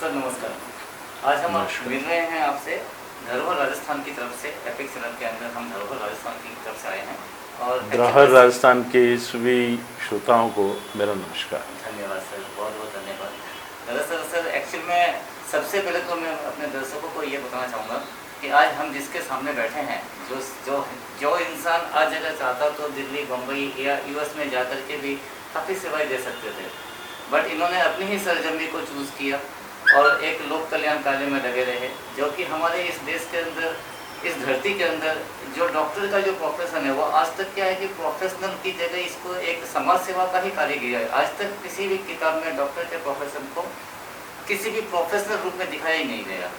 Sir नमस्कार। आज हम मिल रहे हैं आपसे धरोहर राजस्थान की तरफ से। एपिक चैनल के अंदर हम धरोहर राजस्थान की तरफ से आए हैं और धरोहर राजस्थान के सभी श्रोताओं को मेरा नमस्कार। धन्यवाद सर, बहुत बहुत धन्यवाद। दरअसल सर एक्चुअल में सबसे पहले तो मैं अपने दर्शकों को ये बताना चाहूँगा कि आज हम जिसके सामने बैठे हैं, जो जो जो इंसान आज अगर चाहता तो दिल्ली, बम्बई या यूएस में जा कर के भी काफ़ी सेवाएं दे सकते थे, बट इन्होंने अपनी ही सरजमी को चूज़ किया और एक लोक कल्याण कार्य में लगे रहे, जो कि हमारे इस देश के अंदर, इस धरती के अंदर जो डॉक्टर का जो प्रोफेशन है वो आज तक क्या है कि प्रोफेशनल की जगह इसको एक समाज सेवा का ही कार्य किया है। आज तक किसी भी किताब में डॉक्टर के प्रोफेशन को किसी भी प्रोफेशनल रूप में दिखाया ही नहीं गया।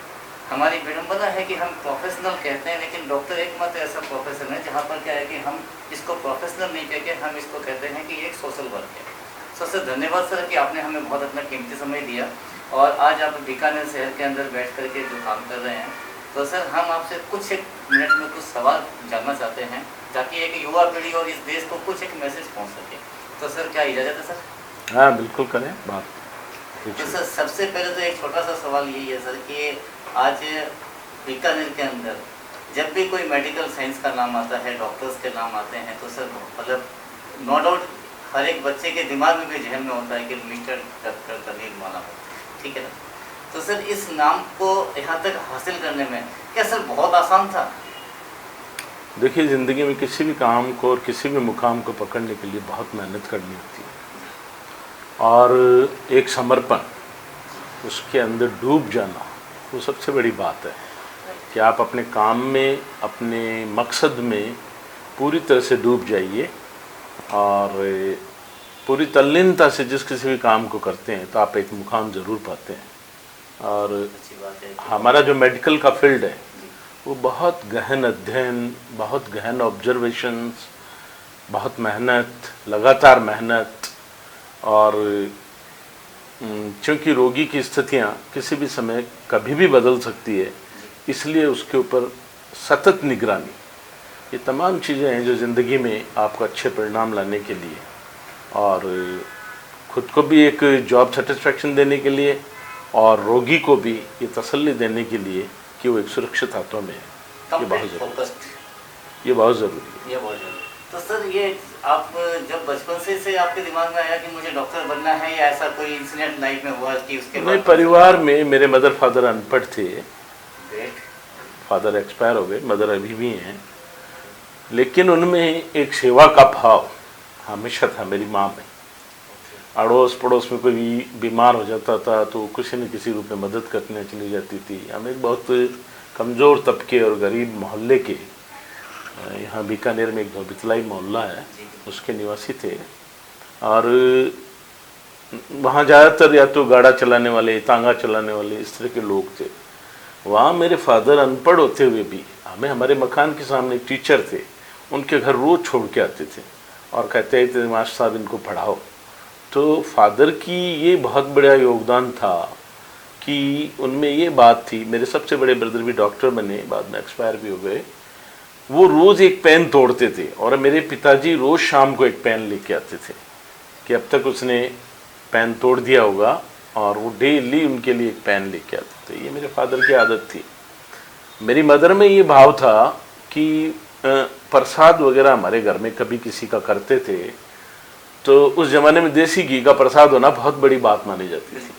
हमारी विडम्बना है कि हम प्रोफेशनल कहते हैं, लेकिन डॉक्टर एकमात्र ऐसा प्रोफेशन है जहाँ पर क्या है कि हम इसको प्रोफेशनल नहीं कह के हम इसको कहते हैं कि एक सोशल वर्क है। सर धन्यवाद सर कि आपने हमें बहुत अपना कीमती समय दिया और आज आप बीकानेर शहर के अंदर बैठ कर के जो काम कर रहे हैं, तो सर हम आपसे कुछ एक मिनट में कुछ सवाल जानना चाहते हैं ताकि एक युवा पीढ़ी और इस देश को कुछ एक मैसेज पहुंच सके। तो सर क्या इजाज़त है सर? हाँ बिल्कुल करें बात। तो सर सबसे पहले तो एक छोटा सा सवाल यही है सर कि आज बीकानेर के अंदर जब भी कोई मेडिकल साइंस का नाम आता है, डॉक्टर्स के नाम आते हैं, तो सर मतलब नो डाउट हर एक बच्चे के दिमाग में भी जहन में होता है कि मिस्टर डॉक्टर तमीर मौलाना, ठीक है ना? तो सर इस नाम को यहाँ तक हासिल करने में क्या सर बहुत आसान था? देखिए, ज़िंदगी में किसी भी काम को और किसी भी मुकाम को पकड़ने के लिए बहुत मेहनत करनी होती है और एक समर्पण, उसके अंदर डूब जाना, वो सबसे बड़ी बात है कि आप अपने काम में, अपने मकसद में पूरी तरह से डूब जाइए और पूरी तल्लीनता से जिस किसी भी काम को करते हैं तो आप एक मुकाम ज़रूर पाते हैं। और हमारा जो मेडिकल का फील्ड है वो बहुत गहन अध्ययन, बहुत गहन ऑब्जर्वेशंस, बहुत मेहनत, लगातार मेहनत, और चूँकि रोगी की स्थितियाँ किसी भी समय कभी भी बदल सकती है, इसलिए उसके ऊपर सतत निगरानी, ये तमाम चीज़ें हैं जो ज़िंदगी में आपको अच्छे परिणाम लाने के लिए और ख़ुद को भी एक जॉब सेटिस्फेक्शन देने के लिए और रोगी को भी ये तसल्ली देने के लिए कि वो एक सुरक्षित हाथों में है, ये बहुत ज़रूरी है। ये बहुत ज़रूरी है। तो सर ये आप जब बचपन से आपके दिमाग में आया कि मुझे डॉक्टर बनना है, या ऐसा कोई इंसिडेंट लाइफ में हुआ कि उसके मेरे परिवार में मेरे मदर फादर अनपढ़ थे, फादर एक्सपायर हो गए, मदर अभी भी हैं, लेकिन उनमें एक सेवा का भाव हमेशा था मेरी माँ में। अड़ोस पड़ोस में कोई बीमार हो जाता था तो किसी न किसी रूप में मदद करने चली जाती थी। हम एक बहुत कमज़ोर तबके और गरीब मोहल्ले के, यहाँ बीकानेर में एक धोबितलाई मोहल्ला है, उसके निवासी थे और वहाँ ज़्यादातर या तो गाड़ा चलाने वाले, तांगा चलाने वाले, इस तरह के लोग थे। वहाँ मेरे फादर अनपढ़ होते हुए भी हमें, हमारे मकान के सामने एक टीचर थे, उनके घर रोज़ छोड़ के आते थे और कहते थे मास्टर साहब इनको पढ़ाओ। तो फादर की ये बहुत बड़ा योगदान था कि उनमें ये बात थी। मेरे सबसे बड़े ब्रदर भी डॉक्टर बने, बाद में एक्सपायर भी हो गए। वो रोज़ एक पेन तोड़ते थे और मेरे पिताजी रोज़ शाम को एक पेन लेके आते थे कि अब तक उसने पेन तोड़ दिया होगा, और वो डेली उनके लिए एक पेन लेके आते थे। ये मेरे फादर की आदत थी। मेरी मदर में ये भाव था कि प्रसाद वगैरह हमारे घर में कभी किसी का करते थे तो उस ज़माने में देसी घी का प्रसाद होना बहुत बड़ी बात मानी जाती थी।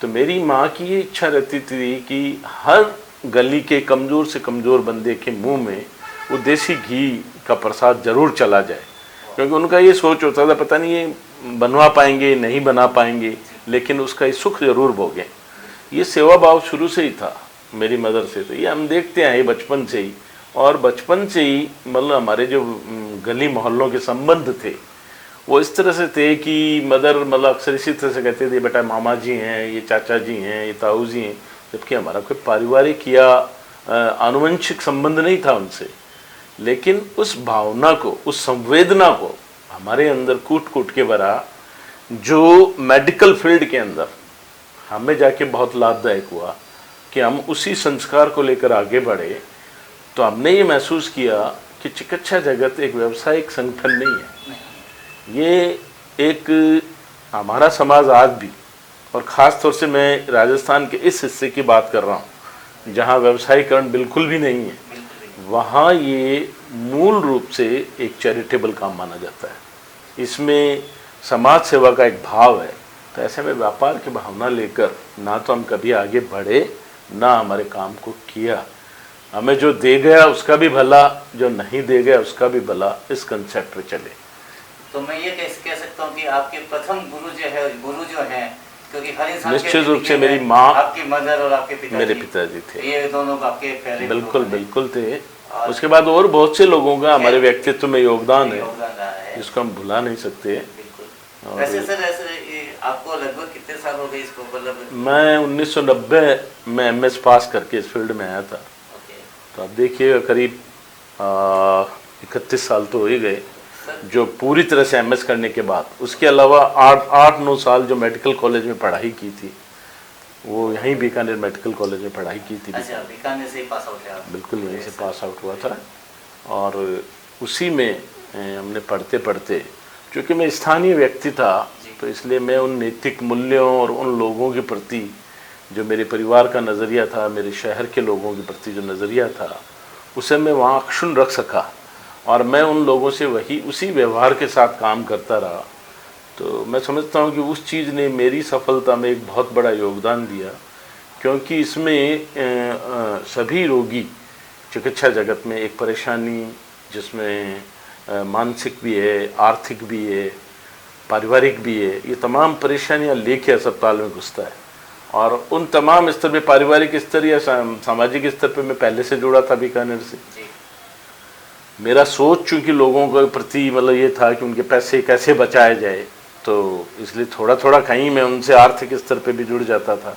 तो मेरी माँ की ये इच्छा रहती थी कि हर गली के कमज़ोर से कमज़ोर बंदे के मुंह में वो देसी घी का प्रसाद ज़रूर चला जाए, क्योंकि उनका ये सोच होता था पता नहीं ये बनवा पाएंगे नहीं बना पाएंगे, लेकिन उसका ये सुख ज़रूर भोगें। ये सेवा भाव शुरू से ही था मेरी मदर से। तो ये हम देखते हैं बचपन से ही, और बचपन से ही मतलब हमारे जो गली मोहल्लों के संबंध थे वो इस तरह से थे कि मदर मतलब अक्सर इसी तरह से कहते थे बेटा मामा जी हैं, ये चाचा जी हैं, ये ताऊ जी हैं, जबकि हमारा कोई पारिवारिक या आनुवंशिक संबंध नहीं था उनसे। लेकिन उस भावना को, उस संवेदना को हमारे अंदर कूट कूट के भरा, जो मेडिकल फील्ड के अंदर हमें जाके बहुत लाभदायक हुआ कि हम उसी संस्कार को लेकर आगे बढ़े। तो हमने ये महसूस किया कि चिकित्सा जगत एक व्यावसायिक संगठन नहीं है, ये एक हमारा समाज आज भी और ख़ास तौर से मैं राजस्थान के इस हिस्से की बात कर रहा हूँ जहाँ व्यवसायीकरण बिल्कुल भी नहीं है, वहाँ ये मूल रूप से एक चैरिटेबल काम माना जाता है। इसमें समाज सेवा का एक भाव है। तो ऐसे में व्यापार की भावना लेकर ना तो हम कभी आगे बढ़े, ना हमारे काम को किया। हमें जो दे गया उसका भी भला, जो नहीं दे गया उसका भी भला, इस कंसेप्ट पे चले। तो मैं ये कह सकता हूँ कि आपके प्रथम गुरु जो है, क्योंकि हर इंसान निश्चित रूप से मेरी माँ, आपकी मदर और आपके पिताजी, मेरे पिताजी थे, ये दोनों आपके पहले बिल्कुल थे। उसके बाद और बहुत से लोगों का हमारे व्यक्तित्व में योगदान है जिसको हम भुला नहीं सकते। वैसे सर, ऐसे आपको लगभग कितने साल हो गए इसको? मतलब मैं 1990 में MS पास करके इस फील्ड में आया था। तो आप देखिए करीब 31 साल तो हो ही गए जो पूरी तरह से MS करने के बाद। उसके अलावा 8-9 साल जो मेडिकल कॉलेज में पढ़ाई की थी, वो यहीं बीकानेर मेडिकल कॉलेज में पढ़ाई की थी। अच्छा, बीकानेर से पास आउट है? बिल्कुल, यहीं से पास आउट हुआ था। और उसी में हमने पढ़ते पढ़ते, क्योंकि मैं स्थानीय व्यक्ति था, तो इसलिए मैं उन नैतिक मूल्यों और उन लोगों के प्रति जो मेरे परिवार का नज़रिया था, मेरे शहर के लोगों के प्रति जो नज़रिया था, उसे मैं वहाँ अक्षुण्ण रख सका और मैं उन लोगों से उसी व्यवहार के साथ काम करता रहा। तो मैं समझता हूँ कि उस चीज़ ने मेरी सफलता में एक बहुत बड़ा योगदान दिया, क्योंकि इसमें सभी रोगी चिकित्सा जगत में एक परेशानी जिसमें मानसिक भी है, आर्थिक भी है, पारिवारिक भी है, ये तमाम परेशानियाँ लेके अस्पताल में घुसता है। और उन तमाम स्तर पे, पारिवारिक स्तर या सामाजिक स्तर पे मैं पहले से जुड़ा था बीकानेर से। मेरा सोच चूँकि लोगों के प्रति मतलब ये था कि उनके पैसे कैसे बचाए जाए, तो इसलिए थोड़ा थोड़ा कहीं मैं उनसे आर्थिक स्तर पे भी जुड़ जाता था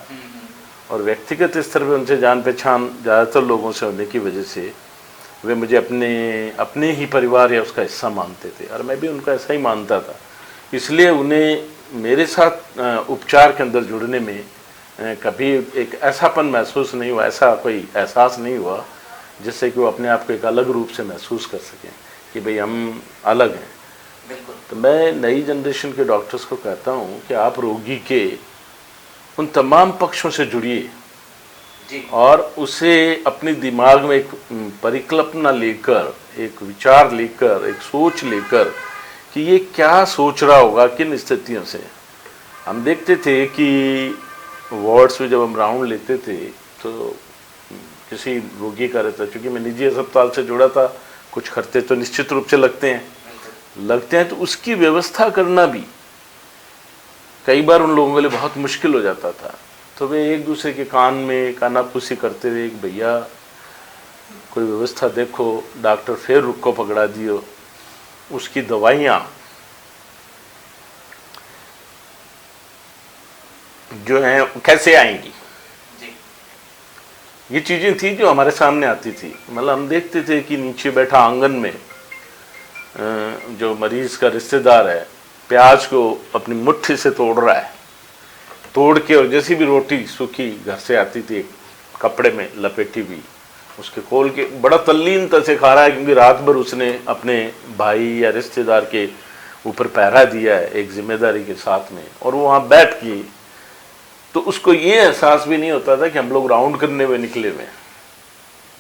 और व्यक्तिगत स्तर पे उनसे जान पहचान ज़्यादातर लोगों से होने की वजह से वे मुझे अपने ही परिवार या उसका हिस्सा मानते थे और मैं भी उनका ऐसा ही मानता था। इसलिए उन्हें मेरे साथ उपचार के अंदर जुड़ने में कभी एक ऐसापन महसूस नहीं हुआ, ऐसा कोई एहसास नहीं हुआ जिससे कि वो अपने आप को एक अलग रूप से महसूस कर सकें कि भाई हम अलग हैं। तो मैं नई जनरेशन के डॉक्टर्स को कहता हूँ कि आप रोगी के उन तमाम पक्षों से जुड़िए और उसे अपने दिमाग में एक परिकल्पना लेकर, एक विचार लेकर, एक सोच लेकर कि ये क्या सोच रहा होगा किन स्थितियों से। हम देखते थे कि वार्ड्स में जब हम राउंड लेते थे तो किसी रोगी का रहता, क्योंकि मैं निजी अस्पताल से जुड़ा था, कुछ खर्चे तो निश्चित रूप से लगते हैं, तो उसकी व्यवस्था करना भी कई बार उन लोगों के लिए बहुत मुश्किल हो जाता था। तो वे एक दूसरे के कान में कानाफूसी करते हुए, भैया कोई व्यवस्था देखो, डॉक्टर फिर रुक को पकड़ा दियो, उसकी दवाइयाँ जो हैं कैसे आएंगी, ये चीज़ें थी जो हमारे सामने आती थी। मतलब हम देखते थे कि नीचे बैठा आंगन में जो मरीज़ का रिश्तेदार है, प्याज को अपनी मुट्ठी से तोड़ रहा है, तोड़ के, और जैसी भी रोटी सूखी घर से आती थी एक कपड़े में लपेटी हुई, उसके खोल के बड़ा तल्लीनता से खा रहा है, क्योंकि रात भर उसने अपने भाई या रिश्तेदार के ऊपर पहरा दिया है एक जिम्मेदारी के साथ में, और वो वहाँ बैठ के, तो उसको ये एहसास भी नहीं होता था कि हम लोग राउंड करने हुए निकले हुए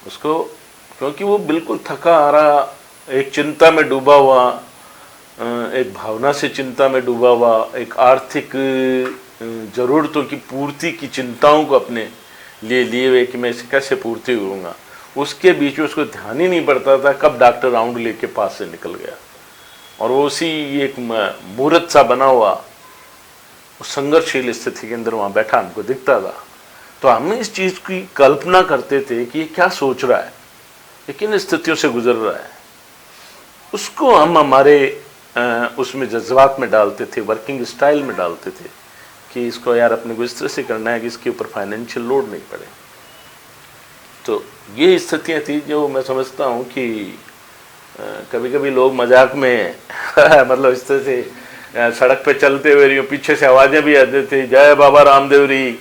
उसको, क्योंकि वो बिल्कुल थका आ रहा, एक चिंता में डूबा हुआ, एक भावना से चिंता में डूबा हुआ, एक आर्थिक ज़रूरतों की पूर्ति की चिंताओं को अपने लिए हुए कि मैं इसे कैसे पूर्ति करूँगा, उसके बीच में उसको ध्यान ही नहीं पड़ता था कब डॉक्टर राउंड लेके पास से निकल गया। और वो उसी एक मूर्त सा बना हुआ उस संघर्षशील स्थिति के अंदर वहाँ बैठा हमको दिखता था। तो हम इस चीज़ की कल्पना करते थे कि ये क्या सोच रहा है, ये किन स्थितियों से गुजर रहा है, उसको हम हमारे उसमें जज्बात में डालते थे, वर्किंग स्टाइल में डालते थे कि इसको यार अपने को इस तरह से करना है कि इसके ऊपर फाइनेंशियल लोड नहीं पड़े। तो ये स्थितियाँ थी जो मैं समझता हूँ कि कभी कभी लोग मजाक में मतलब इस तरह से सड़क पे चलते हुए पीछे से आवाज़ें भी आते थे, जय बाबा रामदेव री,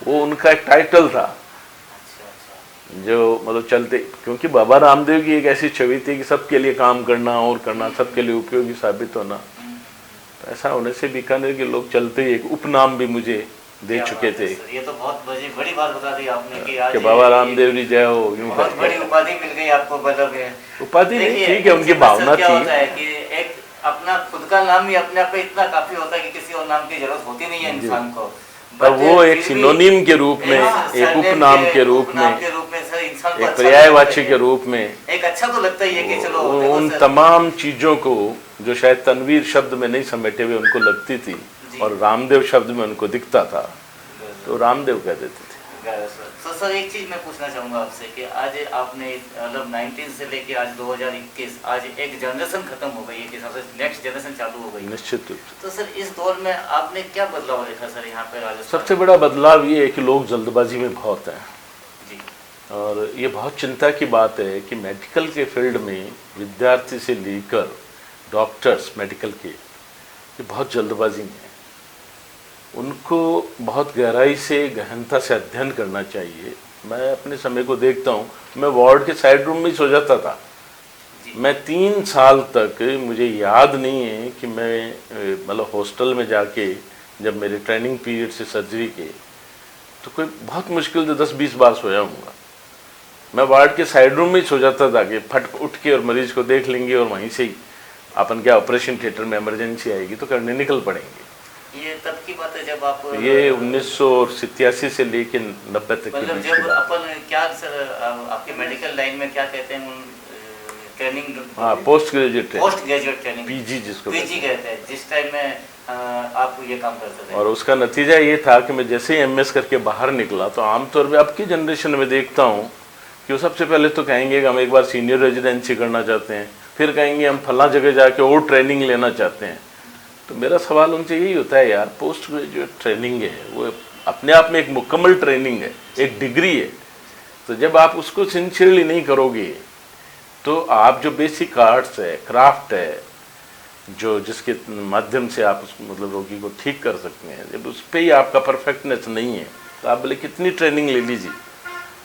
वो उनका एक टाइटल था जो मतलब चलते, क्योंकि बाबा रामदेव की एक ऐसी छवि थी कि सबके लिए काम करना और करना, सबके लिए उपयोगी साबित होना। तो ऐसा होने से बीकानेर के लोग चलते ही एक उपनाम भी मुझे दे क्या चुके बात थे है सर, ये तो बहुत बड़ी बात बता दी आपने कि आज कि बाबा ये रामदेव जी जय हो, यूं बहुत बड़ी करके। उपाधि मिल गई आपको, मतलब ये। उपाधि नहीं, देखिए ठीक है, उनकी एक्चुअल में सर भावना क्या थी। होता है कि एक अपना खुद का नाम ही अपने आप पे इतना काफी होता है कि किसी और नाम की जरूरत होती नहीं है जी। इंसान को। पर बट वो एक फिर भी सिनोनिम के रूप में, एक सरनेम उपनाम के रूप उपनाम में, के रूप में सर इंसान को एक अच्छा तो लगता पर्यायवाची ही के है। रूप में एक अच्छा तो लगता ही है कि चलो देखो उन सर। तमाम चीज़ों को जो शायद तनवीर शब्द में नहीं समेटे हुए उनको लगती थी जी। और रामदेव शब्द में उनको दिखता था, तो रामदेव कह देते थे। तो सर एक चीज मैं पूछना चाहूंगा आपसे कि आज आपने मतलब 19 से लेके आज 2021, आज एक जनरेशन खत्म हो गई है कि सबसे नेक्स्ट जनरेशन चालू हो गई है। निश्चित रूप से तो सर इस दौर में आपने क्या बदलाव देखा सर यहाँ पे राजस्थान सबसे में? बड़ा बदलाव ये है कि लोग जल्दबाजी में बहुत हैं, जी और ये बहुत चिंता की बात है कि मेडिकल के फील्ड में विद्यार्थी से लेकर डॉक्टर्स मेडिकल के, ये बहुत जल्दबाजी में है। उनको बहुत गहराई से, गहनता से अध्ययन करना चाहिए। मैं अपने समय को देखता हूँ, मैं वार्ड के साइड रूम में ही सो जाता था। मैं 3 साल तक, मुझे याद नहीं है कि मैं मतलब हॉस्टल में जाके, जब मेरे ट्रेनिंग पीरियड से सर्जरी के, तो कोई बहुत मुश्किल से 10-20 बार सोया हूँगा। मैं वार्ड के साइड रूम में ही सो जाता था कि फट उठ के और मरीज को देख लेंगे और वहीं से ही अपन क्या ऑपरेशन थिएटर में इमरजेंसी आएगी तो करने निकल पड़ेंगे। ये तब की बात है जब आप ये 1987 से लेके 90 तक के मतलब बीच जब में। अपन क्या सर आपके मेडिकल लाइन में क्या कहते हैं ट्रेनिंग? हाँ, पोस्ट ग्रेजुएट ट्रेनिंग, पीजी जिसको पीजी कहते हैं, जिस टाइम में आप ये काम करते थे। और उसका नतीजा ये था कि मैं जैसे ही एमएस करके बाहर निकला तो आमतौर पे अब की जनरेशन में देखता हूँ कि वो सबसे पहले तो कहेंगे कि हम एक बार सीनियर रेजिडेंसी करना चाहते हैं, फिर कहेंगे हम फला जगह जाके और ट्रेनिंग लेना चाहते हैं। तो मेरा सवाल उनसे यही होता है, यार पोस्ट ग्रेजुएट ट्रेनिंग है, वो अपने आप में एक मुकम्मल ट्रेनिंग है, एक डिग्री है। तो जब आप उसको सिंसियरली नहीं करोगे तो आप जो बेसिक आर्ट्स है, क्राफ्ट है, जो जिसके माध्यम से आप उस मतलब रोगी को ठीक कर सकते हैं, जब उस पर ही आपका परफेक्टनेस नहीं है तो आप बोले कितनी ट्रेनिंग ले लीजिए,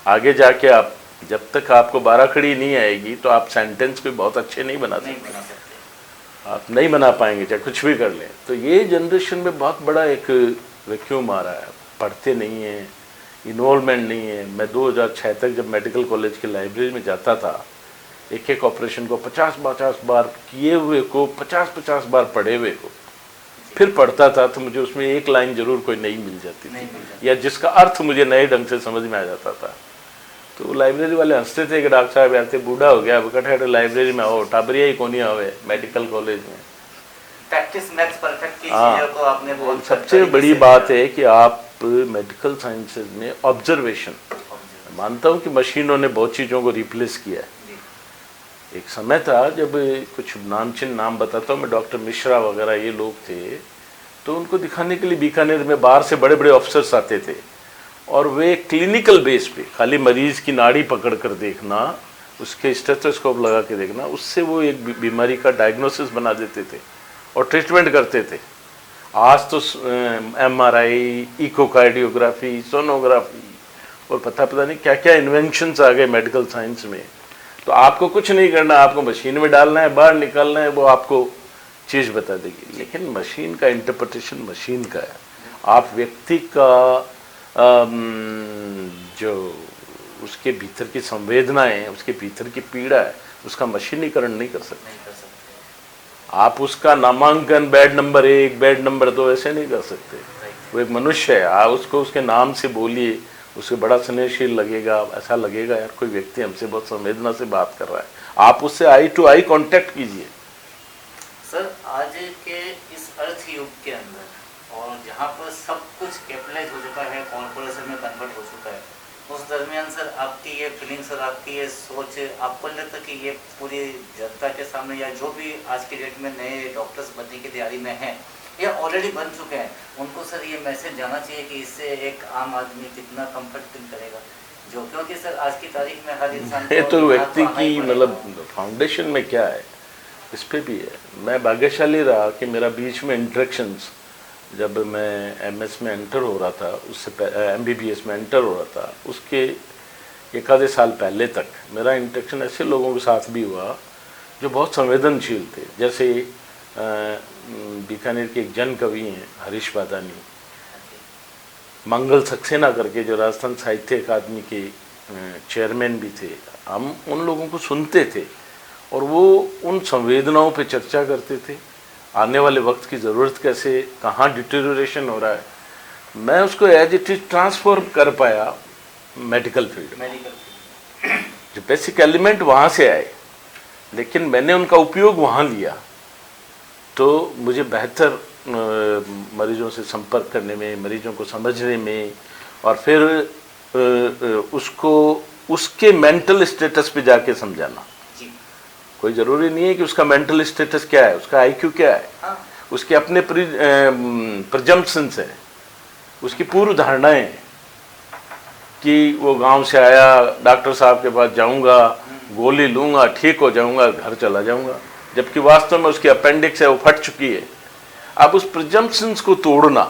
आगे जाके आप जब तक आपको बारह खड़ी नहीं आएगी तो आप सेंटेंस कोई बहुत अच्छे नहीं बना सकते, आप नहीं बना पाएंगे चाहे कुछ भी कर लें। तो ये जनरेशन में बहुत बड़ा एक वैक्यूम आ रहा है, पढ़ते नहीं हैं, इन्वॉल्वमेंट नहीं है। मैं 2006 तक जब मेडिकल कॉलेज की लाइब्रेरी में जाता था, एक एक ऑपरेशन को 50-50 बार किए हुए को, 50-50 बार पढ़े हुए को फिर पढ़ता था, तो मुझे उसमें एक लाइन जरूर कोई नई मिल जाती थी या जिसका अर्थ मुझे नए ढंग से समझ में आ जाता था। तो लाइब्रेरी वाले हंसते थे कि डॉक्टर साहब यार बूढ़ा हो गया, कठे लाइब्रेरी में आओ, टाबरिया ही कोनी आवे मेडिकल कॉलेज में। प्रैक्टिस मैक्स परफेक्ट की हाँ, चीज़ों को आपने बहुत सबसे बड़ी बात है कि आप मेडिकल साइंसेज में ऑब्जर्वेशन, मानता हूँ कि मशीनों ने बहुत चीज़ों को रिप्लेस किया है। एक समय था जब कुछ नामचीन नाम बताता हूँ मैं, डॉक्टर मिश्रा वगैरह ये लोग थे, तो उनको दिखाने के लिए बीकानेर में बाहर से बड़े बड़े ऑफिसर्स आते थे और वे क्लिनिकल बेस पे खाली मरीज की नाड़ी पकड़ कर देखना, उसके स्टेथोस्कोप लगा के देखना, उससे वो एक बीमारी का डायग्नोसिस बना देते थे और ट्रीटमेंट करते थे। आज तो MRI, इकोकार्डियोग्राफी, सोनोग्राफी और पता नहीं क्या क्या इन्वेंशंस आ गए मेडिकल साइंस में। तो आपको कुछ नहीं करना, आपको मशीन में डालना है, बाहर निकालना है, वो आपको चीज़ बता देगी। लेकिन मशीन का इंटरप्रिटेशन मशीन का है, आप व्यक्ति का जो उसके भीतर की संवेदनाएं हैं, उसके भीतर की पीड़ा है, उसका मशीनीकरण नहीं कर सकते। आप उसका नामांकन बेड नंबर 1, बेड नंबर 2 ऐसे नहीं कर सकते। वो एक मनुष्य है, आप उसको उसके नाम से बोलिए, उसे बड़ा स्नेहशील लगेगा, ऐसा लगेगा यार कोई व्यक्ति हमसे बहुत संवेदना से बात कर रहा है। आप उससे आई टू आई कांटेक्ट कीजिए। सर आज के इस अर्थ युग के अंदर और जहाँ पर सब कुछ कैपिटलाइज हो चुका है, कॉर्पोरेशन में कन्वर्ट हो चुका है, उस दरमियान सर आपकी ये फीलिंग, सर आपकी ये सोच, आपको लगता है कि ये पूरी जनता के सामने या जो भी आज की डेट में नए डॉक्टर्स बनने की तैयारी में हैं या ऑलरेडी बन चुके हैं, उनको सर ये मैसेज जाना चाहिए कि इससे एक आम आदमी कितना कंफर्ट फील करेगा, जो क्योंकि सर आज की तारीख में हर इंसान ये तो व्यक्ति की मतलब फाउंडेशन में क्या है इस पे भी है। मैं भाग्यशाली रहा कि मेरा बीच में इंटरेक्शंस, जब मैं MS में एंटर हो रहा था, उससे MBBS में एंटर हो रहा था, उसके एक आधे साल पहले तक मेरा इंटरेक्शन ऐसे लोगों के साथ भी हुआ जो बहुत संवेदनशील थे। जैसे बीकानेर के एक जन कवि हैं हरीश बादानी, मंगल सक्सेना करके जो राजस्थान साहित्य अकादमी के चेयरमैन भी थे, हम उन लोगों को सुनते थे और वो उन संवेदनाओं पे चर्चा करते थे, आने वाले वक्त की ज़रूरत कैसे, कहाँ डिटेरियोरेशन हो रहा है। मैं उसको एज इट इज ट्रांसफॉर्म कर पाया मेडिकल फील्ड में। जो बेसिक एलिमेंट वहाँ से आए, लेकिन मैंने उनका उपयोग वहाँ लिया, तो मुझे बेहतर मरीजों से संपर्क करने में, मरीजों को समझने में, और फिर उसको उसके मेंटल स्टेटस पे जाके समझाना। कोई ज़रूरी नहीं है कि उसका मेंटल स्टेटस क्या है, उसका आईक्यू क्या है, उसके अपने प्रजम्पशंस है, उसकी पूर्व धारणाएं हैं कि वो गांव से आया, डॉक्टर साहब के पास जाऊंगा, गोली लूंगा, ठीक हो जाऊंगा, घर चला जाऊंगा, जबकि वास्तव में उसकी अपेंडिक्स है, वो फट चुकी है। अब उस प्रजम्पशंस को तोड़ना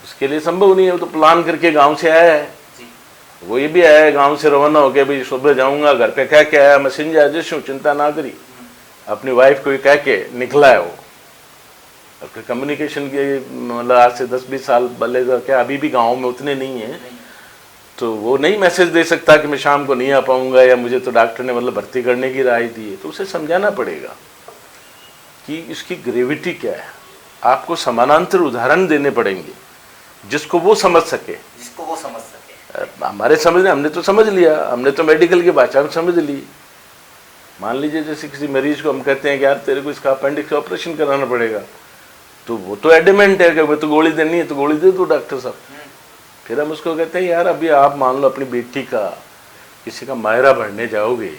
उसके लिए संभव नहीं है। वो तो प्लान करके गांव से आया है, वो ये भी आया है गांव से रवाना हो गया, भाई सुबह जाऊंगा, घर पे कह के आया मैं सिंह आजिश हूँ, चिंता ना करी, अपनी वाइफ को कह के निकला है वो। अब कम्युनिकेशन के मतलब आज से 10-20 साल पहले क्या अभी भी गाँव में उतने नहीं है, तो वो नहीं मैसेज दे सकता कि मैं शाम को नहीं आ पाऊंगा, या मुझे तो डॉक्टर ने मतलब भर्ती करने की राय दी है। तो उसे समझाना पड़ेगा कि इसकी ग्रेविटी क्या है। आपको समानांतर उदाहरण देने पड़ेंगे जिसको वो समझ सके, हमारे समझने, हमने तो समझ लिया, हमने तो मेडिकल की भाषा में समझ ली। मान लीजिए जैसे किसी मरीज को हम कहते हैं कि यार तेरे को इसका अपेंडिक्स का ऑपरेशन कराना पड़ेगा, तो वो तो एडमेंट है कि मैं तो गोली देनी है तो गोली दे दो डॉक्टर साहब। फिर हम उसको कहते हैं यार अभी आप मान लो अपनी बेटी का किसी का मायरा भरने जाओगे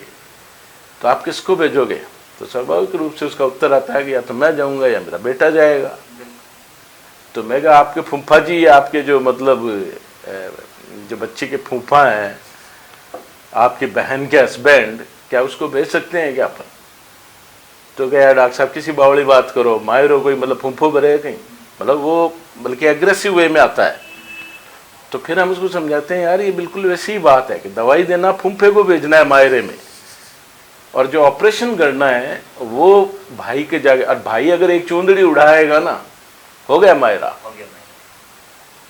तो आप किसको भेजोगे, तो स्वाभाविक रूप से उसका उत्तर आता है कि या तो मैं जाऊंगा या मेरा बेटा जाएगा। तो मैं कहा आपके फूफा जी, आपके जो मतलब जो बच्चे के फूफा हैं, आपकी बहन के हस्बैंड, क्या उसको भेज सकते हैं क्या अपन? तो क्या यार डॉक्टर साहब किसी बावड़ी बात करो, मायरो कोई मतलब फूफो भरे कहीं, मतलब वो बल्कि एग्रेसिव वे में आता है। तो फिर हम उसको समझाते हैं यार ये बिल्कुल वैसी ही बात है कि दवाई देना फूफे को भेजना है मायरे में, और जो ऑपरेशन करना है वो भाई के जाके, और भाई अगर एक चूंदड़ी उड़ाएगा ना, हो गया मायरा,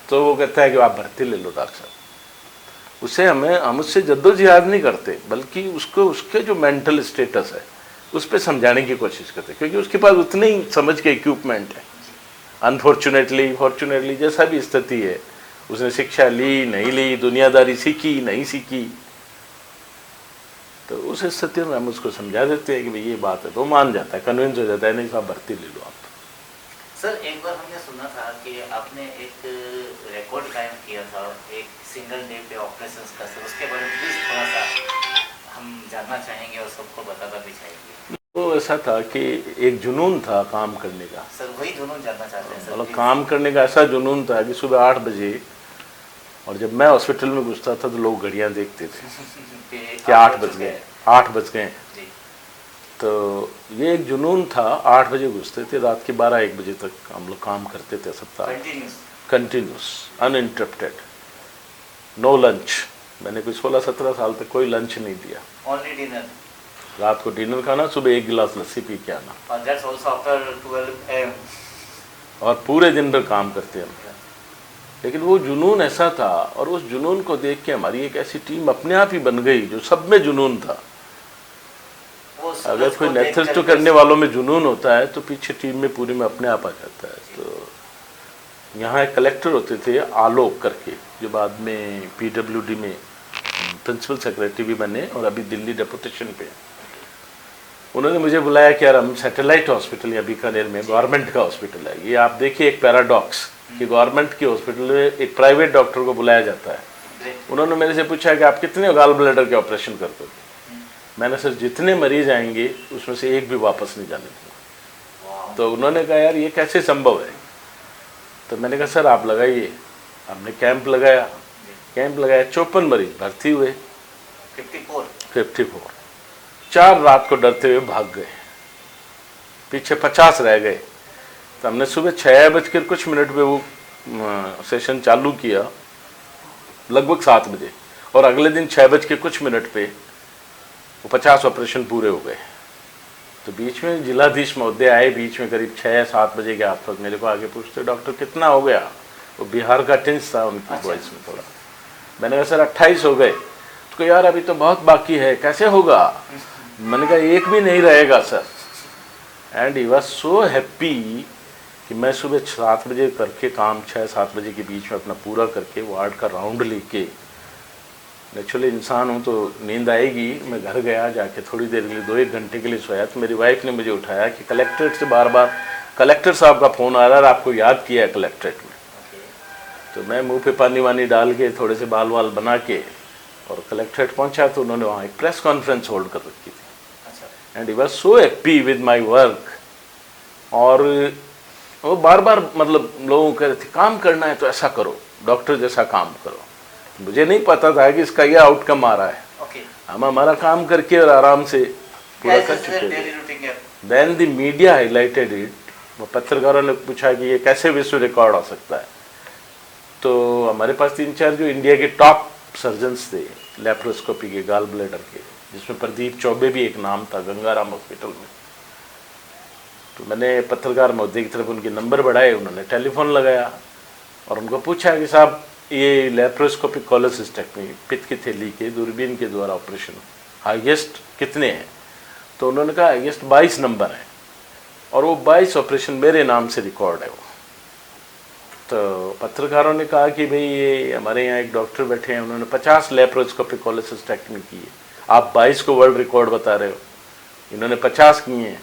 तो वो कहता है कि आप भर्ती ले लो डॉक्टर साहब। उसे हम उससे जद्दोजहद नहीं करते, बल्कि उसको उसके जो मेंटल स्टेटस है उस पर समझाने की कोशिश करते हैं, क्योंकि उसके पास उतनी ही समझ के इक्विपमेंट है। अनफॉर्चुनेटली फॉर्चुनेटली जैसा भी स्थिति है, उसने शिक्षा ली नहीं ली, दुनियादारी सीखी नहीं सीखी, तो उस स्थिति में हम उसको समझा देते हैं कि भाई ये बात है, तो मान जाता है, कन्विंस हो जाता है, नहीं साहब भर्ती ले लो आप। सर एक बार हमने सुना था कि आपने एक रिकॉर्ड कायम किया था एक सिंगल डे पे ऑपरेशंस का, सर उसके बारे में प्लीज थोड़ा सा हम जानना चाहेंगे और सबको बताना भी चाहेंगे। वो ऐसा था कि एक जुनून था काम करने का। सर वही जुनून जानना चाहते हैं सर। मतलब काम करने का ऐसा जुनून था कि सुबह 8 बजे, और जब मैं हॉस्पिटल में घुसता था तो लोग घड़ियां देखते थे कि 8 बज गए, 8 बज गए। तो ये एक जुनून था, 8 बजे घुसते थे, रात के 12-1 बजे तक हम लोग काम करते थे सप्ताह कंटिन्यूस, अनइंटरप्टेड, नो लंच। मैंने कोई 16-17 साल तक कोई लंच नहीं दिया, ओनली डिनर। रात को डिनर खाना, सुबह 1 गिलास लस्सी पी के आना, और दैट्स आल्सो आफ्टर 12 AM। और पूरे दिन भर काम करते हम। लेकिन वो जुनून ऐसा था, और उस जुनून को देख के हमारी एक ऐसी टीम अपने आप ही बन गई जो सब में जुनून था। अगर कोई नेतृत्व करने वालों में जुनून होता है तो पीछे टीम में पूरी में अपने आप आ जाता है। तो यहाँ एक कलेक्टर होते थे आलोक करके, जो बाद में PWD में प्रिंसिपल सेक्रेटरी भी बने और अभी दिल्ली डेपुटेशन पे। उन्होंने मुझे बुलाया कि यार हम सैटेलाइट हॉस्पिटल या बीकानेर में गवर्नमेंट का हॉस्पिटल है, ये आप देखिए एक पैराडॉक्स कि गवर्नमेंट के हॉस्पिटल में एक प्राइवेट डॉक्टर को बुलाया जाता है। उन्होंने मेरे से पूछा कि आप कितने गॉल ब्लैडर के ऑपरेशन करते हो? मैंने सर जितने मरीज आएंगे उसमें से एक भी वापस नहीं जाने दूंगा। तो उन्होंने कहा यार ये कैसे संभव है? तो मैंने कहा सर आप लगाइए। हमने कैंप लगाया, 54 मरीज भर्ती हुए, 54। 4 रात को डरते हुए भाग गए, पीछे 50 रह गए। तो हमने सुबह 6 बज कुछ पे वो सेशन चालू किया, लगभग 7 बजे, और अगले दिन 6 बज कुछ पे वो 50 ऑपरेशन पूरे हो गए। तो बीच में जिलाधीश महोदय आए, बीच में करीब 6-7 बजे के आसपास मेरे को आगे पूछते डॉक्टर कितना हो गया? वो बिहार का टिंच था उनकी अच्छा। वॉइस में थोड़ा। मैंने कहा सर 28 हो गए, तो यार अभी तो बहुत बाकी है, कैसे होगा? मैंने कहा एक भी नहीं रहेगा sir. And he was so happy कि मैं सुबह 7 बजे करके काम 6-7 बजे के बीच में अपना पूरा करके वार्ड का राउंड लेके, नेचुरली इंसान हूँ तो नींद आएगी, मैं घर गया, जाके थोड़ी देर के लिए 2-1 घंटे के लिए सोया, तो मेरी वाइफ ने मुझे उठाया कि कलेक्ट्रेट से बार बार कलेक्टर साहब का फ़ोन आ रहा है, आपको याद किया है कलेक्ट्रेट में। तो मैं मुंह पे पानी वानी डाल के थोड़े से बाल वाल बना के और कलेक्ट्रेट पहुंचा, तो उन्होंने वहाँ एक प्रेस कॉन्फ्रेंस होल्ड कर रखी थी। And he was so happy with my work. और वो बार बार मतलब लोगों को कह रहे थे काम करना है तो ऐसा करो, डॉक्टर जैसा काम करो। मुझे नहीं पता था कि इसका ये आउटकम आ रहा है। हम हमारा काम करके और आराम से पूरा कर चुके थे। Then the media highlighted it. वो पत्रकारों ने पूछा कि ये कैसे विश्व रिकॉर्ड हो सकता है। तो हमारे पास 3-4 जो इंडिया के टॉप सर्जन्स थे लेप्रोस्कोपी के, गाल ब्लैडर के, जिसमें प्रदीप चौबे भी एक नाम था गंगाराम हॉस्पिटल में। तो मैंने पत्रकार महोदय की तरफ उनके नंबर बढ़ाए, उन्होंने टेलीफोन लगाया और उनको पूछा कि साहब ये लेप्रोस्कोपिक कोलोसिस्टेक्टमी, पित्त की थैली के दूरबीन के द्वारा ऑपरेशन हाईएस्ट कितने हैं? तो उन्होंने कहा हाईएस्ट 22 नंबर है और वो 22 ऑपरेशन मेरे नाम से रिकॉर्ड है वो। तो पत्रकारों ने कहा कि भाई ये हमारे यहाँ एक डॉक्टर बैठे हैं, उन्होंने 50 लेप्रोस्कोपिक कोलोसिस्टेक्टमी की है, आप 22 को वर्ल्ड रिकॉर्ड बता रहे हो, इन्होंने 50 किए हैं।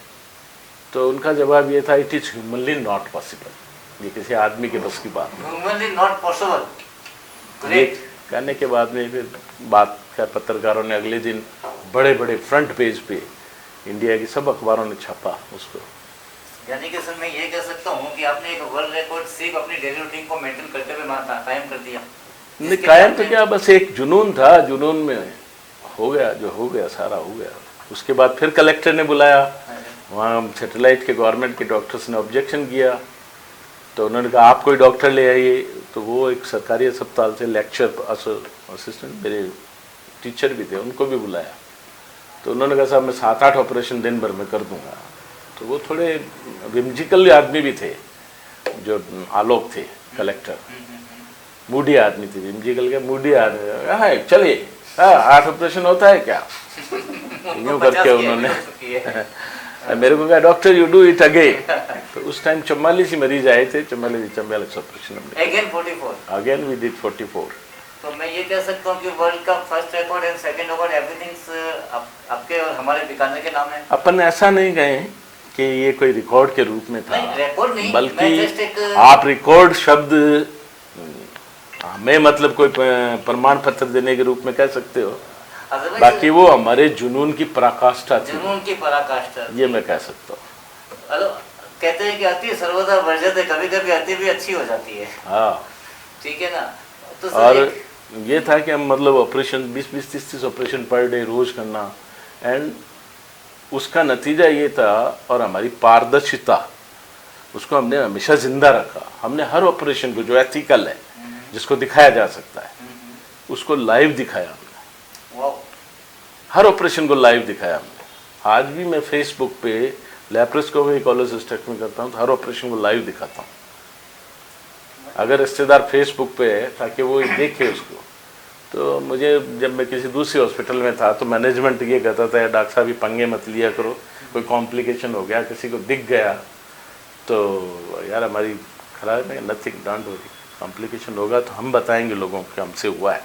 तो उनका जवाब ये था, it is humanly not possible, ये किसी आदमी के बस की बात नहीं। Humanly not possible. ये कहने के बाद में फिर बात कर पत्रकारों ने अगले दिन बड़े बड़े फ्रंट पेज पे इंडिया की सब अखबारों ने छापा उसको। यानी कि सर मैं ये कह सकता हूँ कि आपने एक वर्ल्ड रिकॉर्ड सिर्फ अपनी डेली रूटीन को मेंटेन करते हुए कायम कर दिया। नहीं कायम तो क्या, बस एक जुनून था, जुनून में हो गया जो हो गया, सारा हो गया। उसके बाद फिर कलेक्टर ने बुलाया, वहाँ सैटेलाइट के गवर्नमेंट के डॉक्टर्स ने ऑब्जेक्शन किया, तो उन्होंने कहा आप कोई डॉक्टर ले आइए। तो वो एक सरकारी अस्पताल से लेक्चर असिस्टेंट मेरे टीचर भी थे, उनको भी बुलाया। तो उन्होंने कहा साहब मैं 7-8 ऑपरेशन दिन भर में कर दूंगा। तो वो थोड़े विम्जिकल आदमी भी थे, जो आलोक थे कलेक्टर, मूडी आदमी थे, विम्जिकल के मूडी आदमी। हाँ चलिए, हाँ 8 ऑपरेशन होता है क्या, यूँ करके उन्होंने मेरे को कहा doctor you do it again. तो उस टाइम 44 मरीज आए थे, 44 ऑपरेशन हमने अगेन वी डिड 44। तो मैं ये कह सकता हूँ कि वर्ल्ड का first record and second record everything आपके और हमारे बीकानेर के नाम है। अपन ऐसा नहीं गए कि ये कोई रिकॉर्ड के रूप में था, नहीं, रिकॉर्ड नहीं, बल्कि आप रिकॉर्ड शब्द हमें मतलब कोई प्रमाण पत्र देने के रूप में कह सकते हो, बाकी वो हमारे जुनून की पराकाष्ठा थी, जुनून की पराकाष्ठा, ये मैं कह सकता हूँ। कहते हैं कि अति सर्वदा वर्जते, कभी कभी अति भी अच्छी हो जाती है। हाँ ठीक है ना। तो और ये था कि हम मतलब ऑपरेशन 20-30 ऑपरेशन पर डे रोज करना, एंड उसका नतीजा ये था, और हमारी पारदर्शिता उसको हमने हमेशा जिंदा रखा। हमने हर ऑपरेशन को जो एथिकल है, जिसको दिखाया जा सकता है, उसको लाइव दिखाया हमने। हर ऑपरेशन को लाइव दिखाया हमने। आज भी मैं फेसबुक पे लेप्रोस्कोपी कोलोसिस्टेक्टमी करता हूँ तो हर ऑपरेशन को लाइव दिखाता हूँ, अगर रिश्तेदार फेसबुक पे है, ताकि वो देखे उसको। तो मुझे जब मैं किसी दूसरे हॉस्पिटल में था तो मैनेजमेंट ये कहता था डॉक्टर साहब पंगे मत लिया करो, कोई कॉम्प्लिकेशन हो गया, किसी को दिख गया तो यार हमारी खराब है, नथिंग, डोंट वरी, कॉम्प्लिकेशन होगा तो हम बताएंगे लोगों को हमसे हुआ है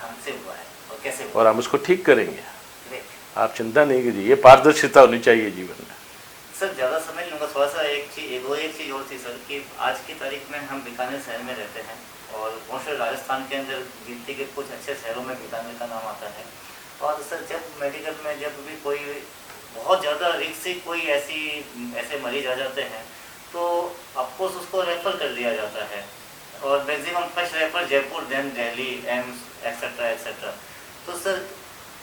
और हम उसको ठीक करेंगे, आप चिंता नहीं कीजिए। ये पारदर्शिता होनी चाहिए जीवन में। सर ज़्यादा समझ लूँगा, थोड़ा सा एक चीज़ और थी सर कि आज की तारीख में हम बीकानेर शहर में रहते हैं और बहुत राजस्थान के अंदर गिनती के कुछ अच्छे शहरों में बीकानेर का नाम आता है। और सर जब मेडिकल में जब भी कोई बहुत ज़्यादा रिस्क से कोई ऐसे मरीज आ जाते हैं तो ऑफकोर्स उसको रेफर कर दिया जाता है, और maximum first refer Jaipur, then Delhi, AIIMS etcetera etcetera. तो सर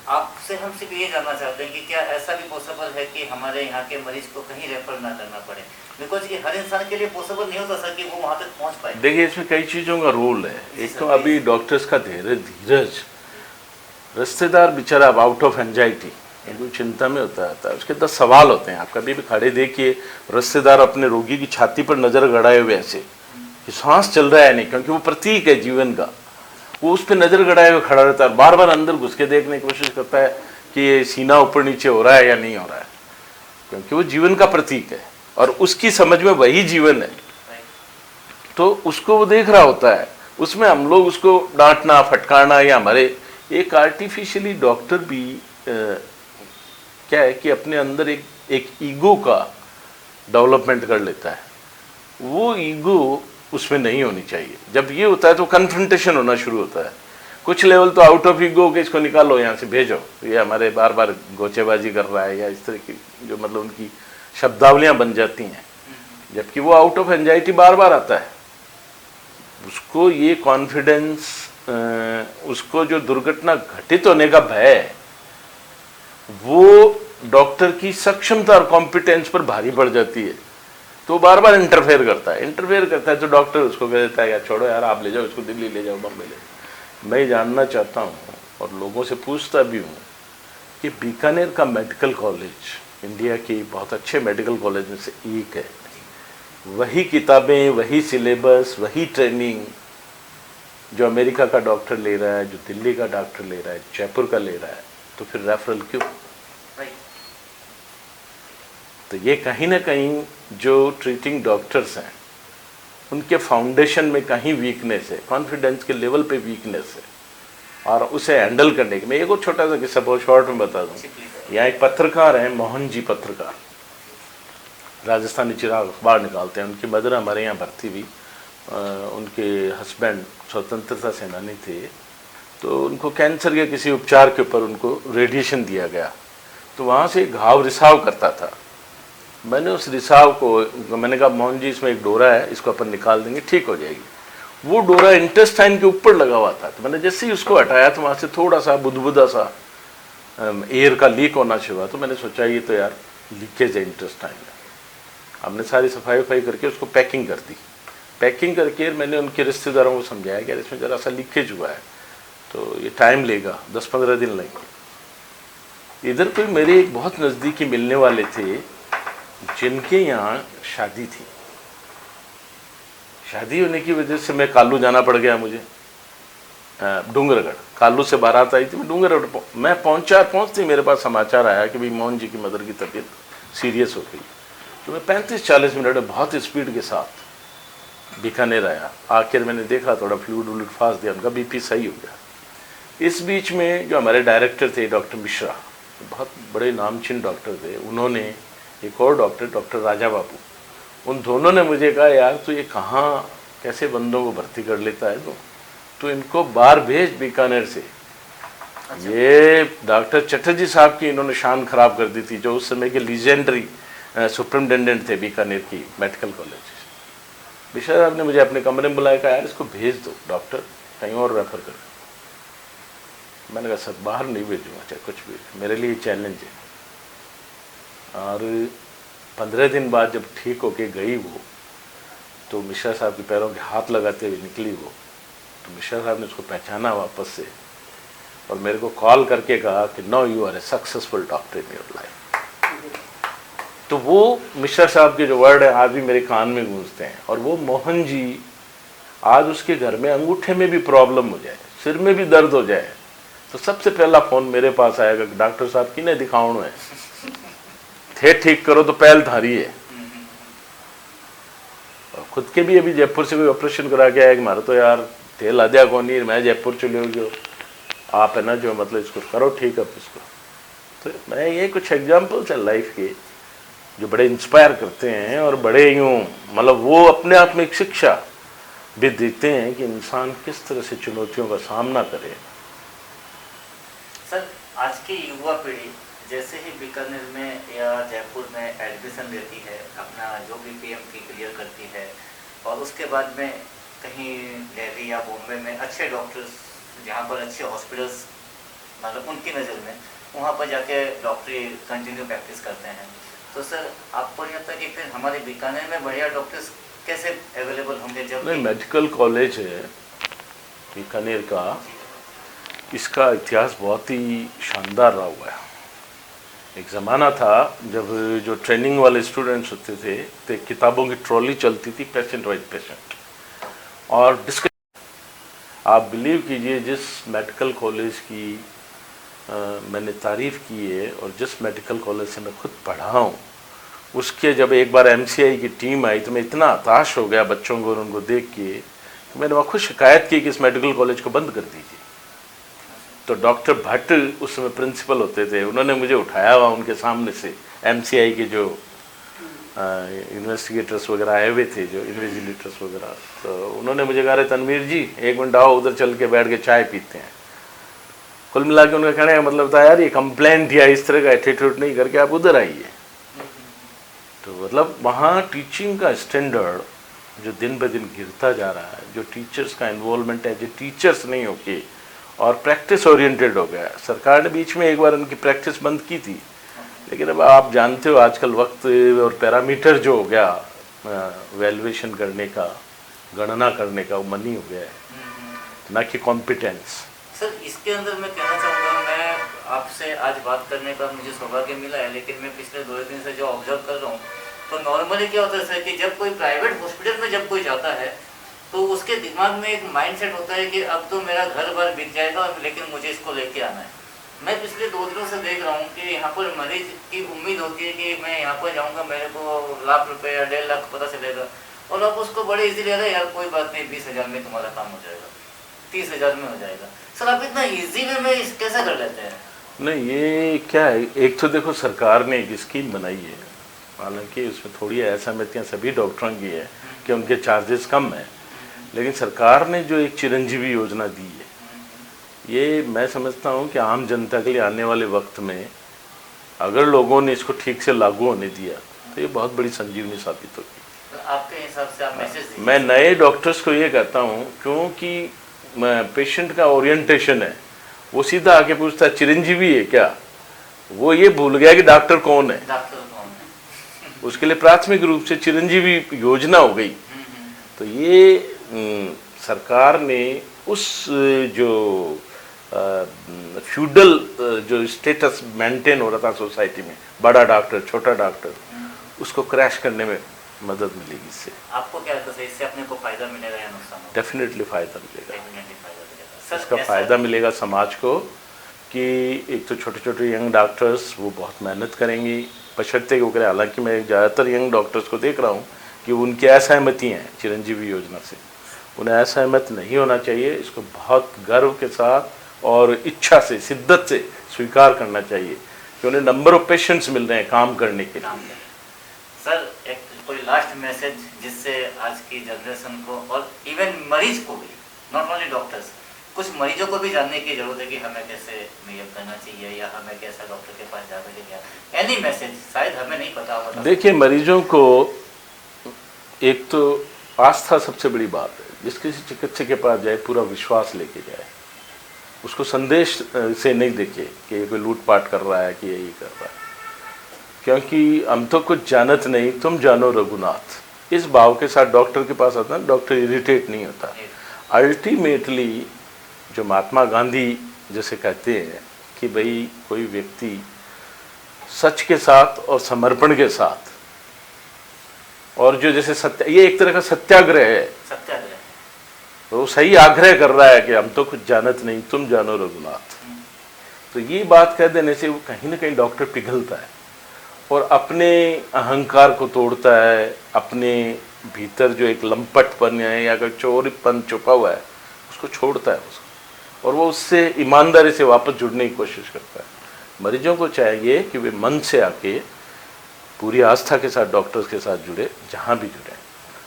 आपसे हम सिर्फ ये जानना चाहते हैं कि क्या ऐसा भी पॉसिबल है कि हमारे यहाँ के मरीज को कहीं रेफर ना करना पड़े, बिकॉज कि हर इंसान के लिए पॉसिबल नहीं होता सर कि वो वहाँ तक पहुँच पाए। देखिए इसमें कई चीज़ों का रोल है। एक तो अभी डॉक्टर्स का धीरज, रिश्तेदार बेचारा आउट ऑफ एंजाइटी, कोई चिंता में होता है, उसके 10 सवाल होते हैं। आप कभी भी खड़े देखिए, रिश्तेदार अपने रोगी की छाती पर नज़र गड़ाए हुए ऐसे कि सांस चल रहा है नहीं, क्योंकि वो प्रतीक है जीवन का। वो उस पर नजर गड़ाए हुए खड़ा रहता है, बार बार अंदर घुस के देखने की कोशिश करता है कि ये सीना ऊपर नीचे हो रहा है या नहीं हो रहा है, क्योंकि वो जीवन का प्रतीक है और उसकी समझ में वही जीवन है। तो उसको वो देख रहा होता है, उसमें हम लोग उसको डांटना फटकारना या हमारे एक आर्टिफिशियली डॉक्टर भी क्या है कि अपने अंदर एक ईगो का डेवलपमेंट कर लेता है। वो ईगो उसमें नहीं होनी चाहिए। जब ये होता है तो कन्फ्रंटेशन होना शुरू होता है। कुछ लेवल तो आउट ऑफ ईगो के इसको निकालो, यहाँ से भेजो, ये हमारे बार बार गोचेबाजी कर रहा है या इस तरह की जो मतलब उनकी शब्दावलियाँ बन जाती हैं, जबकि वो आउट ऑफ एंजाइटी बार बार आता है। उसको ये कॉन्फिडेंस, उसको जो दुर्घटना घटित होने का भय है, वो डॉक्टर की सक्षमता और कॉम्पिटेंस पर भारी पड़ जाती है, तो बार बार इंटरफेयर करता है तो डॉक्टर उसको कह देता है यार छोड़ो यार, आप ले जाओ इसको, दिल्ली ले जाओ, बम्बई ले जाओ। मैं जानना चाहता हूँ और लोगों से पूछता भी हूँ कि बीकानेर का मेडिकल कॉलेज इंडिया की बहुत अच्छे मेडिकल कॉलेज में से एक है। वही किताबें, वही सिलेबस, वही ट्रेनिंग जो अमेरिका का डॉक्टर ले रहा है, जो दिल्ली का डॉक्टर ले रहा है, जयपुर का ले रहा है, तो फिर रेफरल क्यों? तो ये कहीं ना कहीं जो ट्रीटिंग डॉक्टर्स हैं उनके फाउंडेशन में कहीं वीकनेस है, कॉन्फिडेंस के लेवल पे वीकनेस है, और उसे हैंडल करने के। मैं एक और छोटा सा किस्सा बहुत शॉर्ट में बता दूं। यहाँ एक पत्रकार हैं, मोहन जी पत्रकार, राजस्थानी चिराग अखबार निकालते हैं। उनकी मदर हमारे यहाँ भर्ती हुई, उनके हस्बैंड स्वतंत्रता सेनानी थे, तो उनको कैंसर के किसी उपचार के ऊपर उनको रेडिएशन दिया गया, तो वहाँ से घाव रिसाव करता था। मैंने उस रिसाव को, मैंने कहा मोहन जी इसमें एक डोरा है, इसको अपन निकाल देंगे, ठीक हो जाएगी। वो डोरा इंटेस्टाइन के ऊपर लगा हुआ था, तो मैंने जैसे ही उसको हटाया तो वहाँ से थोड़ा सा बुदबुदा सा एयर का लीक होना शुरू हुआ। तो मैंने सोचा ये तो यार लीकेज है इंटेस्टाइन में। हमने सारी सफाई वफाई करके उसको पैकिंग कर दी। पैकिंग करके मैंने उनके रिश्तेदारों को समझाया कि इसमें ज़रा सा लीकेज हुआ है, तो ये टाइम लेगा, 10-15 दिन लगेंगे। इधर कोई मेरे एक बहुत नज़दीकी मिलने वाले थे जिनके यहाँ शादी थी। शादी होने की वजह से मैं कालू जाना पड़ गया मुझे, डूंगरगढ़। कालू से बारात आई थी, मैं डूंगरगढ़ मैं पहुँचते मेरे पास समाचार आया कि भाई मोहन जी की मदर की तबीयत सीरियस हो गई। तो मैं 35-40 मिनट में बहुत स्पीड के साथ बीकानेर आया। आखिर मैंने देखा थोड़ा फ्लूइड फास्ट दिया, उनका बीपी सही हो गया। इस बीच में जो हमारे डायरेक्टर थे डॉक्टर मिश्रा, बहुत बड़े नामचीन डॉक्टर थे, उन्होंने एक और डॉक्टर राजा बाबू, उन दोनों ने मुझे कहा यार तो ये कहाँ कैसे बंदों को भर्ती कर लेता है, तो इनको बाहर भेज बीकानेर से। अच्छा। ये डॉक्टर चटर्जी साहब की इन्होंने शान खराब कर दी थी, जो उस समय के लीजेंडरी सुपरिटेंडेंट थे बीकानेर की मेडिकल कॉलेज। मिश्रा साहब ने मुझे अपने कमरे में बुलाया, कहा यार इसको भेज दो डॉक्टर, कहीं और रेफर कर। मैंने कहा सर बाहर नहीं भेजूंगा, चाहे कुछ भी, मेरे लिए चैलेंज है। और 15 दिन बाद जब ठीक होके गई वो, तो मिश्रा साहब के पैरों के हाथ लगाते हुए निकली वो, तो मिश्रा साहब ने उसको पहचाना वापस से और मेरे को कॉल करके कहा कि no you are a successful doctor in your life. तो वो मिश्रा साहब के जो वर्ड है आज भी मेरे कान में गूंजते हैं। और वो मोहन जी, आज उसके घर में अंगूठे में भी प्रॉब्लम हो जाए, सिर में भी दर्द हो जाए, तो सबसे पहला फोन मेरे पास आएगा कि डॉक्टर साहब किने दिखाउणो है, थे ठीक करो तो पहल थारी है। और खुद के भी अभी जयपुर से कोई ऑपरेशन करा के आया कि मारा तो यार थे लाद्या कौन नहीं, मैं जयपुर चले गयो, आप है ना जो मतलब इसको करो ठीक है इसको। तो मैं ये कुछ एग्जाम्पल्स हैं लाइफ के जो बड़े इंस्पायर करते हैं और बड़े यूँ मतलब वो अपने आप में एक शिक्षा भी देते हैं कि इंसान किस तरह से चुनौतियों का सामना करे। सर आज की युवा पीढ़ी जैसे ही बीकानेर में या जयपुर में एडमिशन लेती है, अपना जो भी PMT क्लियर करती है और उसके बाद में कहीं दिल्ली या बॉम्बे में अच्छे डॉक्टर्स, जहाँ पर अच्छे हॉस्पिटल्स मतलब उनकी नज़र में, वहाँ पर जाके डॉक्टरी कंटिन्यू प्रैक्टिस करते हैं। तो सर आपको नहीं लगता कि फिर हमारे बीकानेर में बढ़िया डॉक्टर्स कैसे अवेलेबल होंगे? जब नहीं, मेडिकल कॉलेज है बीकानेर का, इसका इतिहास बहुत ही शानदार रहा हुआ है। एक ज़माना था जब जो ट्रेनिंग वाले स्टूडेंट्स होते थे तो किताबों की ट्रॉली चलती थी, पेशेंट वाइज पेशेंट, और डिस्कशन। आप बिलीव कीजिए, जिस मेडिकल कॉलेज की मैंने तारीफ़ की है और जिस मेडिकल कॉलेज से मैं खुद पढ़ा हूँ, उसके जब एक बार MCI की टीम आई तो मैं इतना हताश हो गया बच्चों को और उनको देख के कि मैंने वहाँ खुद शिकायत की कि इस मेडिकल कॉलेज को बंद कर दीजिए। तो डॉक्टर भट्ट उस समय प्रिंसिपल होते थे, उन्होंने मुझे उठाया हुआ उनके सामने से, MCI के जो इन्वेस्टिगेटर्स वगैरह आए हुए थे, जो इन्वेजिलेटर्स वगैरह, तो उन्होंने मुझे कहा, तनवीर जी 1 मिनट आओ, उधर चल के बैठ के चाय पीते हैं। कुल मिला के उनका कहने का मतलब था, यार ये कंप्लेंट या इस तरह का एटीट्यूड नहीं करके आप उधर आइए। तो मतलब वहाँ टीचिंग का स्टैंडर्ड जो दिन ब दिन गिरता जा रहा है, जो टीचर्स का इन्वॉल्वमेंट है, जो टीचर्स नहीं होके और प्रैक्टिस ओरिएंटेड हो गया। सरकार ने बीच में एक बार उनकी प्रैक्टिस बंद की थी, लेकिन अब आप जानते हो आजकल वक्त और पैरामीटर जो हो गया वैल्यूएशन करने का, गणना करने का, वो मनी हो गया है, ना कि कॉम्पिटेंस। सर इसके अंदर मैं कहना चाहूँगा, मैं आपसे आज बात करने का मुझे सौभाग्य मिला है, लेकिन मैं पिछले 2 दिन से जो ऑब्जर्व कर रहा हूँ, तो नॉर्मली क्या होता है सर कि जब कोई प्राइवेट हॉस्पिटल में जब कोई जाता है तो उसके दिमाग में एक माइंडसेट होता है कि अब तो मेरा घर बार बिक जाएगा, लेकिन मुझे इसको लेके आना है। मैं पिछले 2 दिनों से देख रहा हूँ कि यहाँ पर मरीज की उम्मीद होती है कि मैं यहाँ पर जाऊँगा, मेरे को लाख रुपए या 1.5 लाख पता चलेगा, और अब उसको बड़े इजी ले रहे हैं, यार कोई बात नहीं 20,000 में तुम्हारा काम हो जाएगा, 30,000 में हो जाएगा। सर आप इतना इजी वे में इस कैसे कर लेते हैं? नहीं, ये क्या है, एक तो देखो सरकार ने एक स्कीम बनाई है, हालांकि उसमें थोड़ी असहमतियाँ सभी डॉक्टरों की है कि उनके चार्जेस कम हैं, लेकिन सरकार ने जो एक चिरंजीवी योजना दी है, ये मैं समझता हूँ कि आम जनता के लिए आने वाले वक्त में अगर लोगों ने इसको ठीक से लागू होने दिया तो ये बहुत बड़ी संजीवनी साबित होगी। तो आपके हिसाब से आप मैसेज दीजिए। मैं नए डॉक्टर्स को ये कहता हूँ, क्योंकि पेशेंट का ओरिएंटेशन है, वो सीधा आके पूछता है चिरंजीवी है क्या, वो ये भूल गया कि डॉक्टर कौन है। डॉक्टर कौन है? उसके लिए प्राथमिक रूप से चिरंजीवी योजना हो गई। तो ये सरकार ने उस जो फ्यूडल जो स्टेटस मेंटेन हो रहा था सोसाइटी में, बड़ा डॉक्टर छोटा डॉक्टर, उसको क्रैश करने में मदद मिलेगी इससे। आपको क्या लगता है इससे अपने को फायदा मिलेगा या नुकसान होगा? डेफिनेटली फायदा मिलेगा। डेफिनेटली फायदा मिलेगा। इसका फायदा मिलेगा समाज को कि एक तो छोटे छोटे यंग डॉक्टर्स वो बहुत मेहनत करेंगी, बशर्ते वो करें। हालांकि मैं ज़्यादातर यंग डॉक्टर्स को देख रहा हूँ कि उनकी असहमति हैं चिरंजीवी योजना से, उन्हें असहमत नहीं होना चाहिए। इसको बहुत गर्व के साथ और इच्छा से, शिद्दत से स्वीकार करना चाहिए कि उन्हें नंबर ऑफ पेशेंट्स मिल रहे हैं काम करने के लिए। सर एक कोई लास्ट मैसेज जिससे आज की जनरेशन को और इवन मरीज को भी, नॉट ओनली डॉक्टर्स, कुछ मरीजों को भी जानने की जरूरत है कि हमें कैसे नियम करना चाहिए या हमें कैसा डॉक्टर के पास जाकर के, एनी मैसेज शायद हमें नहीं पता होगा। देखिए, मरीजों को एक तो आस्था सबसे बड़ी बात है। जिस किसी चिकित्सक के पास जाए पूरा विश्वास लेके जाए, उसको संदेश से नहीं देखे कि ये कोई लूटपाट कर रहा है कि यही कर रहा है, क्योंकि हम तो कुछ जानत नहीं, तुम जानो रघुनाथ। इस भाव के साथ डॉक्टर के पास आता है, डॉक्टर इरिटेट नहीं होता। अल्टीमेटली जो महात्मा गांधी जैसे कहते हैं कि भाई कोई व्यक्ति सच के साथ और समर्पण के साथ, और जो जैसे सत्य, ये एक तरह का सत्याग्रह है, सत्याग्रह, तो सही आग्रह कर रहा है कि हम तो कुछ जानत नहीं, तुम जानो रघुनाथ। तो ये बात कह देने से वो कहीं ना कहीं डॉक्टर पिघलता है और अपने अहंकार को तोड़ता है, अपने भीतर जो एक लंपटपन है या कोई चोरीपन छुपा हुआ है उसको छोड़ता है उसको, और वो उससे ईमानदारी से वापस जुड़ने की कोशिश करता है। मरीजों को चाहिए कि वे मन से आके पूरी आस्था के साथ डॉक्टर्स के साथ जुड़े, जहाँ भी जुड़े।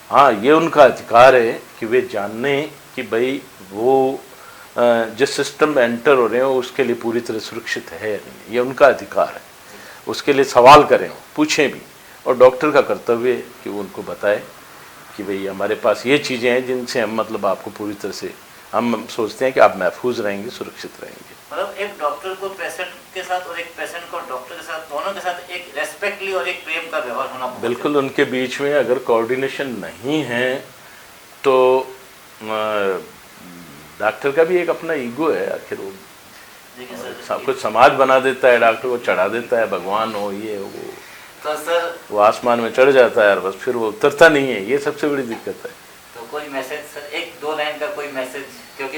हाँ, ये उनका अधिकार है कि वे जानने कि भाई वो जिस सिस्टम में एंटर हो रहे हो उसके लिए पूरी तरह सुरक्षित है या नहीं, ये उनका अधिकार है। उसके लिए सवाल करें, पूछें भी, और डॉक्टर का कर्तव्य है कि वो उनको बताए कि भाई हमारे पास ये चीज़ें हैं जिनसे हम मतलब आपको पूरी तरह से हम सोचते हैं कि आप महफूज रहेंगे, सुरक्षित रहेंगे। मतलब एक डॉक्टर को पेशेंट के साथ और एक पेशेंट को डॉक्टर के साथ, दोनों के साथ एक रेस्पेक्टली और एक प्रेम का व्यवहार होना बिल्कुल। उनके बीच में अगर कोऑर्डिनेशन नहीं है तो डॉक्टर का भी एक अपना ईगो है, आखिर वो सब कुछ समाज बना देता है, डॉक्टर को चढ़ा देता है, भगवान हो ये वो, तो सर वो आसमान में चढ़ जाता है और बस फिर वो उतरता नहीं है। ये सबसे बड़ी दिक्कत है। तो कोई मैसेज सर, एक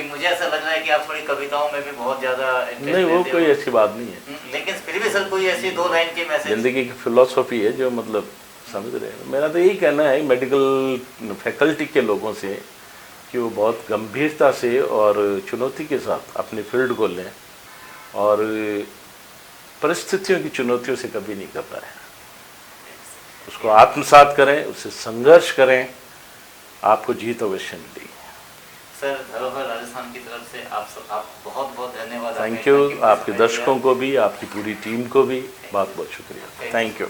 मुझे ऐसा लग रहा है कि आप थोड़ी कविताओं में भी बहुत ज़्यादा नहीं, वो कोई अच्छी बात नहीं है। लेकिन फिर भी सर कोई ऐसी 2 लाइन की मैसेज ज़िंदगी की फिलॉसफी है जो मतलब समझ रहे हैं। मेरा तो यही कहना है मेडिकल फैकल्टी के लोगों से कि वो बहुत गंभीरता से और चुनौती के साथ अपनी फील्ड को लें और परिस्थितियों की चुनौतियों से कभी नहीं घबराएं, उसको आत्मसात करें, उससे संघर्ष करें, आपको जीत अवश्य मिलेगी। सर धरोहर राजस्थान की तरफ से आप बहुत बहुत धन्यवाद। थैंक यू, आपके दर्शकों को भी, आपकी पूरी टीम को भी बहुत बहुत शुक्रिया। Thank you.